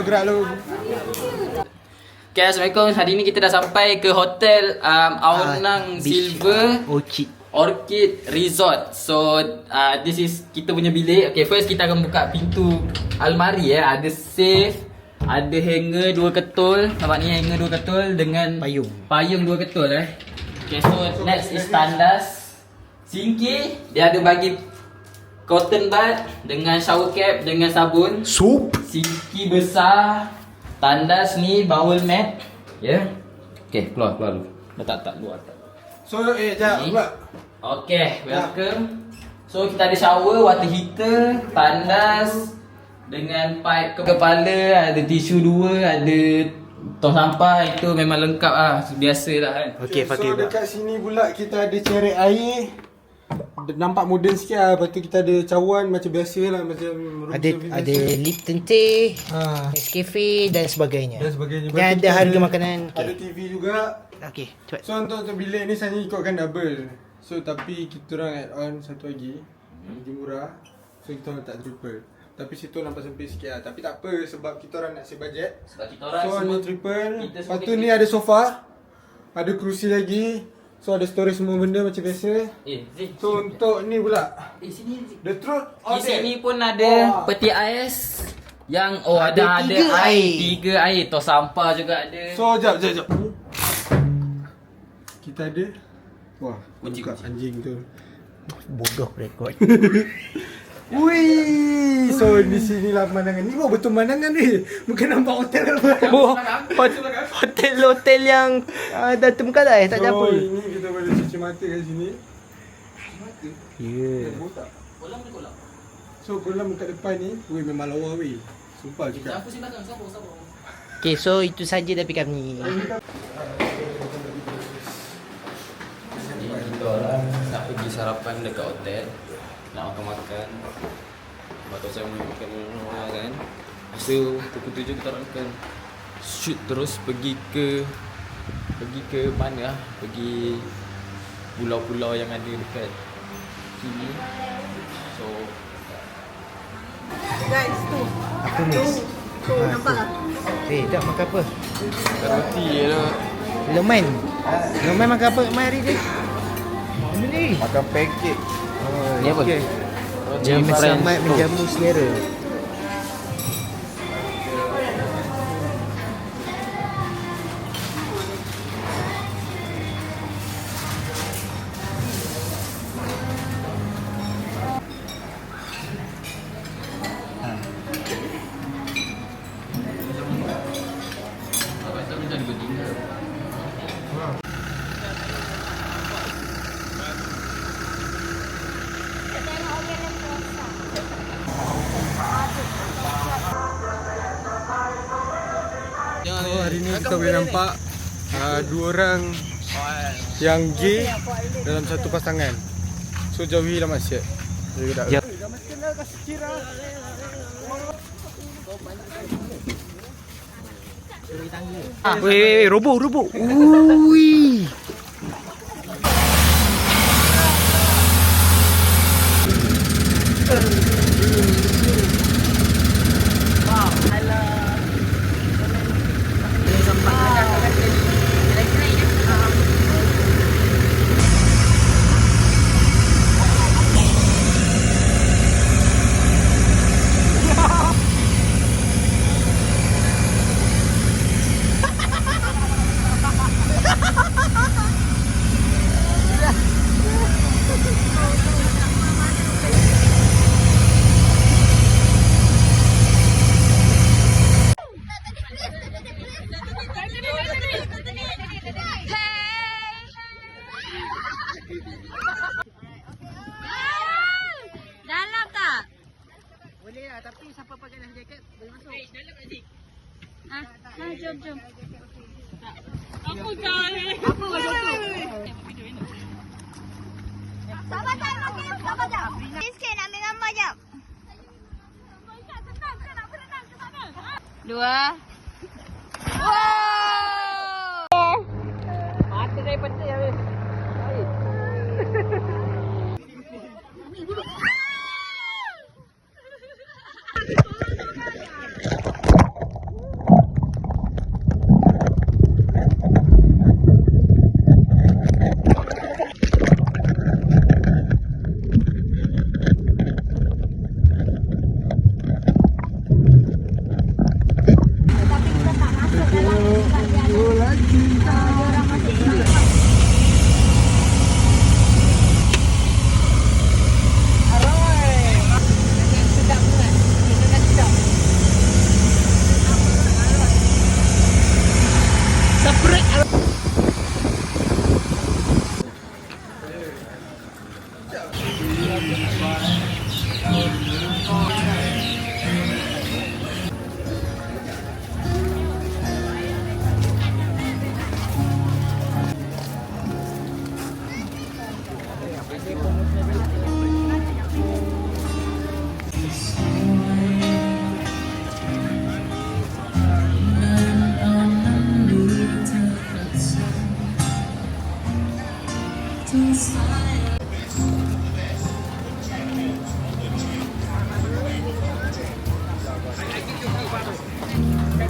Gerak lu. Okay, Assalamualaikum. Hari ni kita dah sampai ke hotel Aonang Silver Orchid Resort. So this is kita punya bilik. Okay, first kita akan buka pintu almari ya. Ada safe, ada hanger 2 ketul. Nampak ni hanger 2 ketul dengan payung 2 ketul Okay, so next is tandas. Sinki dia ada bagi cotton bud dengan shower cap dengan sabun. Sup. Sinki besar. Tandas ni bowel mat. Ya. Okay, keluar dulu. Tak luar tak. So jap pula. Okay, welcome. So kita ada shower, water heater, tandas dengan pipe ke kepala, ada tisu 2, ada tong sampah. Itu memang lengkap lah. Biasalah kan. Okay, so dekat sini pula kita ada cerek air. Nampak moden sikit lah. Lepas tu kita ada cawan macam biasa lah. Macam ada Lipton Tea, Nescafe dan sebagainya. Dan ada harga makanan. Ada TV juga. Okey, cepat. So untuk bilik ni saya ikutkan double. So tapi kita orang add on satu lagi. Lagi murah. So kita orang letak triple. Tapi situ nampak sempit sikit lah. Tapi tak apa sebab kita orang nak save budget. Sebab kita orang so ni triple. Kita Lepas tu ni ada sofa. Ada kerusi lagi. So ada storage semua benda macam biasa. Zik. So untuk ni pula. Sini Zik. The truth Di sini pun ada peti ais yang ada air, 3 air. Tong sampah juga ada. So jap. Kita ada. Wah, buka anjing tu. Bodoh rekod. Wih, so di sinilah pemandangan. Ni betul pemandangan ni. Bukan nampak hotel apa. Hotel yang dah terbengkalai, tak ada apa. So ini kita boleh cuci mata kat sini. Cuci mata? Ya. Kolam ni kolam. So kolam dekat depan ni, weh memang lawa weh. Sumpah cakap. Aku sini belakang, sabar. Okey, so itu saja dari kami. Kita orang nak pergi sarapan dekat hotel. Nak makan. Lepas saya mau makan kan. Lepas tu pukul 7 kita orang akan shoot terus pergi ke mana lah. Pergi pulau-pulau yang ada dekat sini. So guys, tu. Apa miss? Tu nampak tak? Tak makan apa? makan roti je lah. Loman makan apa hari ni? Ni. Makan pancake. Ni apa? Jamu selamat menjamu selera. So hari ni kita boleh nampak 2 orang yang gay dalam satu pasangan. So jauhilah maksiat. Ya. Weh, robok. Ui. Dalam tak? Boleh lah, tapi siapa pakai life jacket boleh masuk. Dalam Aziz. Jom. Apa kau? Apa masuk tu? Sabar jap. Sikit nak ambil gambar jap. 2. Wow! Mata saya petik habis.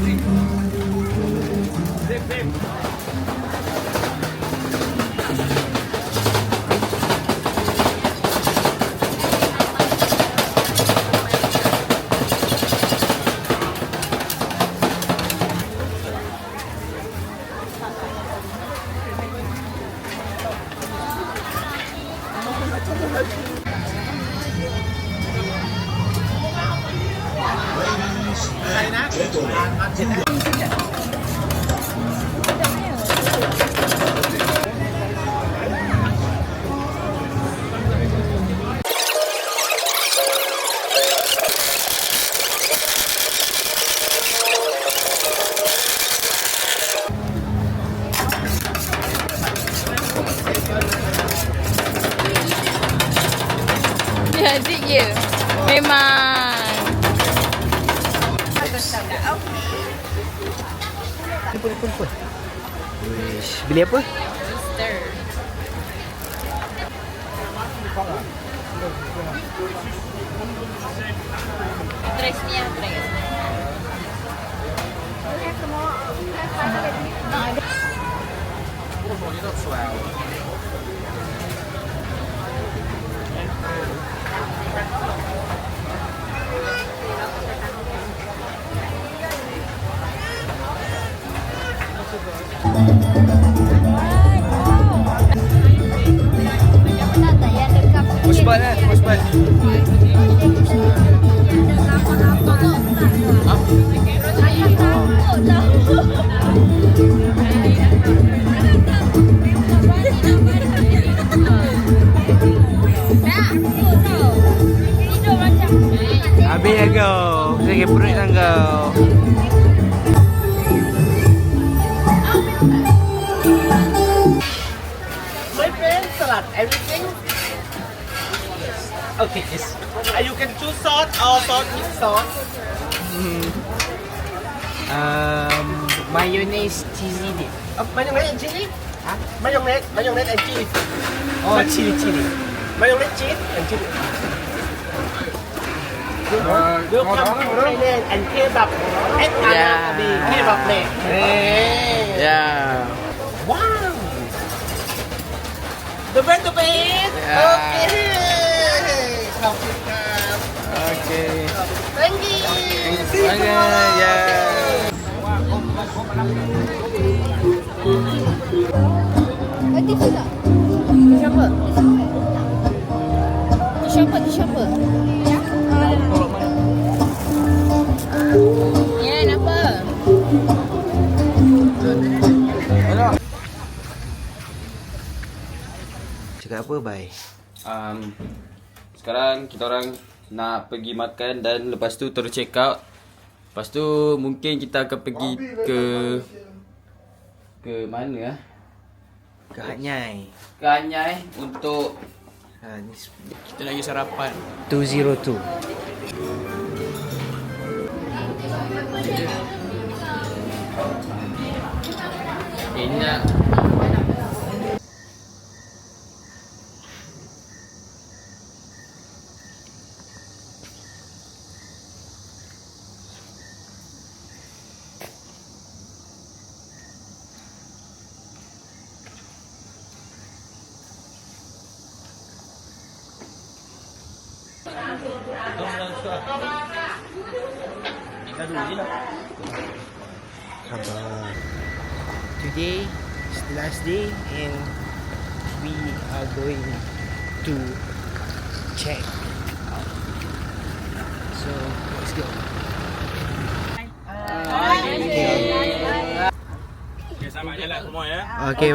Ya, adik je. Memang. Apa? Wish. Beli apa? Stir. Dress ni yang dress. Pusbat kan? Pusbat. Habis ya kau. Sakit perut lah kau. My friend, salad, everything. Okay, yes. You can choose sauce or sauce with sauce. Mayonnaise cheesy dip. Mayonnaise and chili? Huh? Mayonnaise and chili. Oh, chili. Mayonnaise, cheese and chili. Welcome to Thailand and kebab. And Arabi kebab man. Yeah. Wow. The best. Yeah. Okay. Okay. Thank you. See you Okay, tomorrow. yeah. Tisu tak? Tisu apa? Ya, kenapa? Cakap apa, bye? Sekarang kita orang nak pergi makan dan lepas tu terus check out. Lepas tu mungkin kita akan pergi ke mana ah? Ke Hatnyai. Ke Anyai untuk Ni kita lagi sarapan. 202. Enak. Sabar. Today is the last day and we are going to check out. So let's go. Okay,